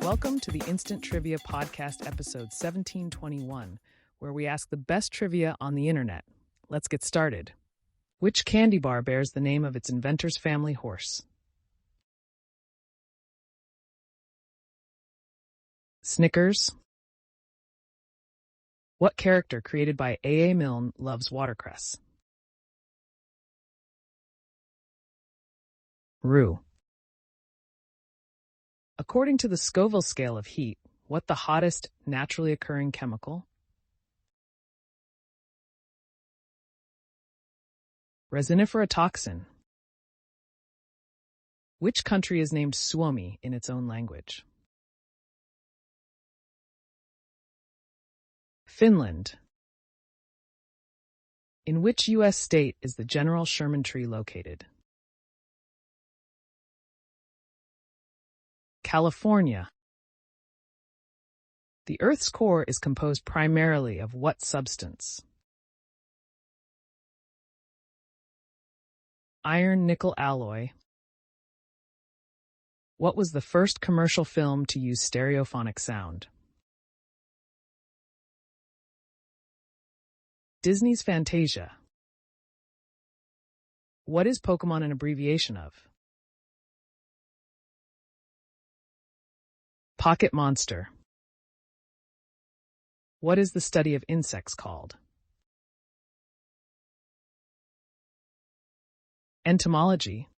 Welcome to the Instant Trivia Podcast, episode 1721, where we ask the best trivia on the internet. Let's get started. Which candy bar bears the name of its inventor's family horse? Snickers. What character created by A.A. Milne loves watercress? Rue. According to the Scoville scale of heat, what the hottest naturally occurring chemical? Resinifera toxin. Which country is named Suomi in its own language? Finland. In which U.S. state is the General Sherman Tree located? California. The Earth's core is composed primarily of what substance? Iron-nickel alloy. What was the first commercial film to use stereophonic sound? Disney's Fantasia. What is Pokemon an abbreviation of? Pocket Monster. What is the study of insects called? Entomology.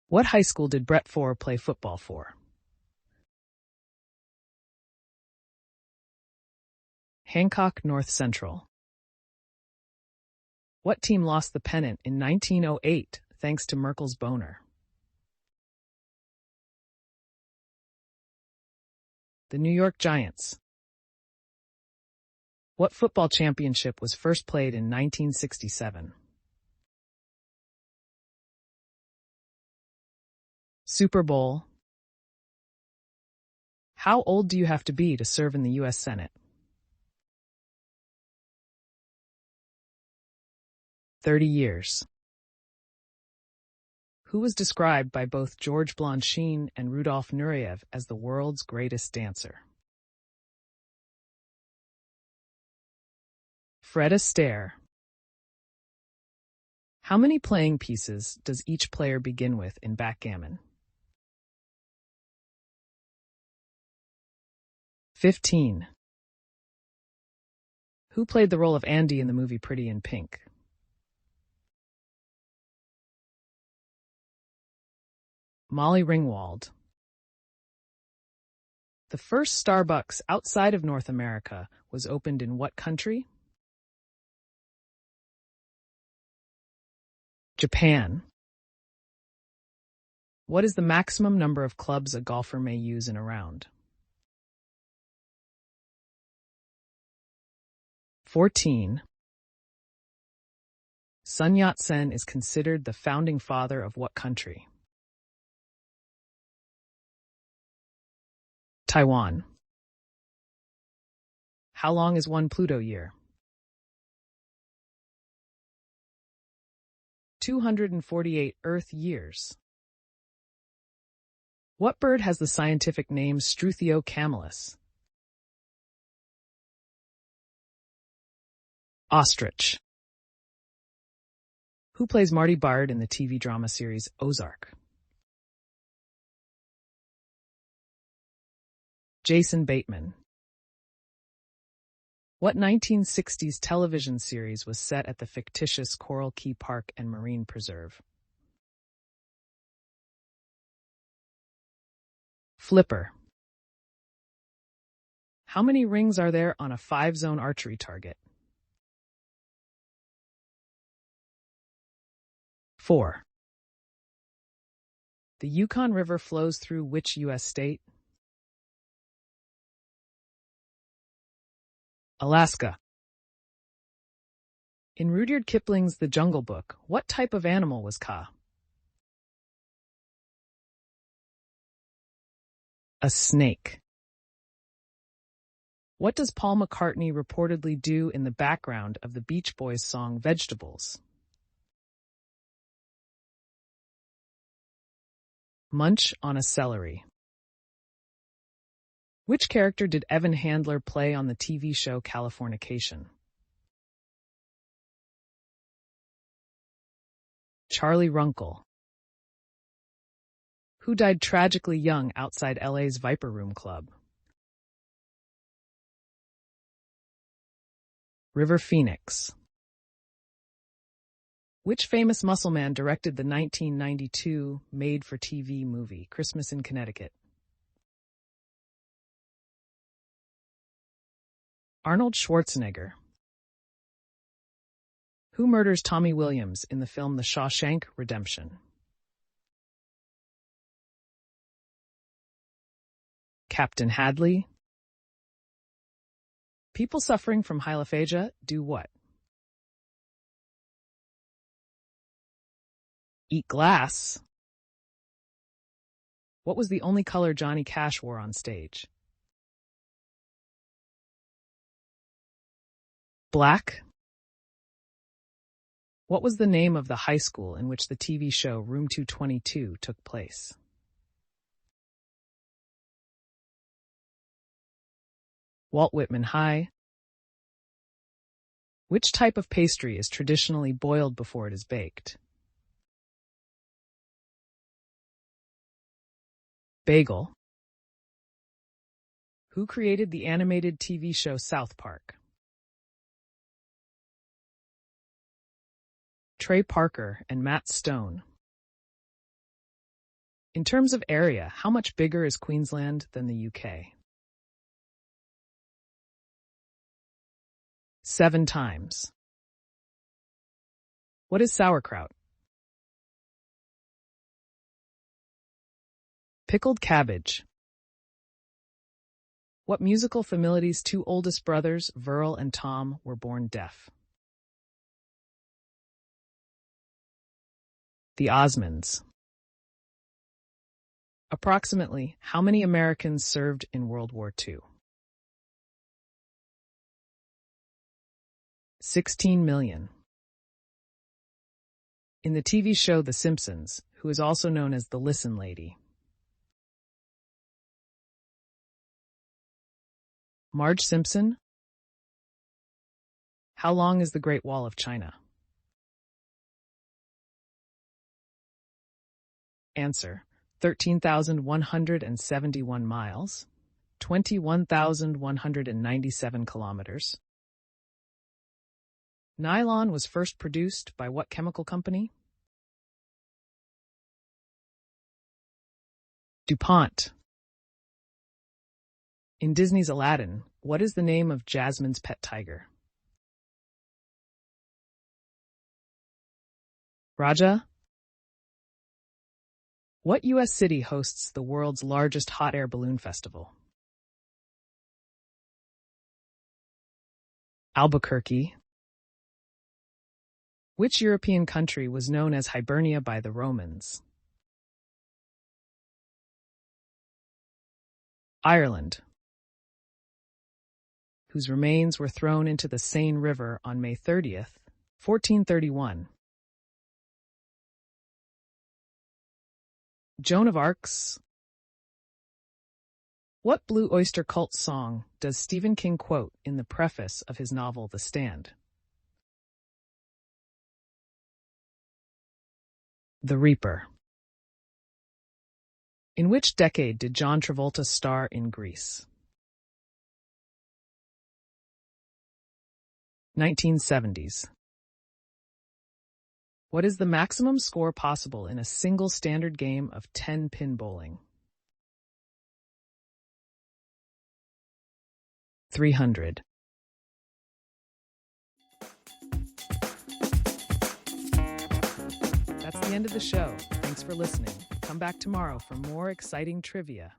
What high school did Brett Ford play football for? Hancock North Central. What team lost the pennant in 1908 thanks to Merkel's boner? The New York Giants. What football championship was first played in 1967? Super Bowl. How old do you have to be to serve in the U.S. Senate? 30 years. Who was described by both George Blanchin and Rudolf Nureyev as the world's greatest dancer? Fred Astaire. How many playing pieces does each player begin with in backgammon? 15. Who played the role of Andy in the movie Pretty in Pink? Molly Ringwald. The first Starbucks outside of North America was opened in what country? Japan. What is the maximum number of clubs a golfer may use in a round? 14. Sun Yat-sen is considered the founding father of what country? Taiwan. How long is one Pluto year? 248 Earth years. What bird has the scientific name Struthio camelus? Ostrich. Who plays Marty Bard in the TV drama series Ozark? Jason Bateman. What 1960s television series was set at the fictitious Coral Key Park and Marine Preserve? Flipper. How many rings are there on a 5-zone archery target? 4. The Yukon River flows through which U.S. state? Alaska. In Rudyard Kipling's The Jungle Book, what type of animal was Kaa? A snake. What does Paul McCartney reportedly do in the background of the Beach Boys song Vegetables? Munch on a celery. Which character did Evan Handler play on the TV show Californication? Charlie Runkle. Who died tragically young outside LA's Viper Room Club? River Phoenix. Which famous muscle man directed the 1992 made-for-TV movie Christmas in Connecticut? Arnold Schwarzenegger. Who murders Tommy Williams in the film The Shawshank Redemption? Captain Hadley. People suffering from hyperphagia do what? Eat glass. What was the only color Johnny Cash wore on stage? Black. What was the name of the high school in which the TV show Room 222 took place? Walt Whitman High. Which type of pastry is traditionally boiled before it is baked? Bagel. Who created the animated TV show South Park? Trey Parker and Matt Stone. In terms of area, how much bigger is Queensland than the UK? 7 times. What is sauerkraut? Pickled cabbage. What musical famility's 2 oldest brothers, Verl and Tom, were born deaf? The Osmonds. Approximately how many Americans served in World War II? 16 million. In the TV show The Simpsons, who is also known as the Listen Lady? Marge Simpson. How long is the Great Wall of China? Answer: 13,171 miles, 21,197 kilometers. Nylon was first produced by what chemical company? DuPont. In Disney's Aladdin, what is the name of Jasmine's pet tiger? Raja. What U.S. city hosts the world's largest hot air balloon festival? Albuquerque. Which European country was known as Hibernia by the Romans? Ireland. Whose remains were thrown into the Seine River on May 30th, 1431. Joan of Arc's. What Blue Oyster Cult song does Stephen King quote in the preface of his novel The Stand? The Reaper. In which decade did John Travolta star in Grease? 1970s. What is the maximum score possible in a single standard game of 10-pin bowling? 300. That's the end of the show. Thanks for listening. Come back tomorrow for more exciting trivia.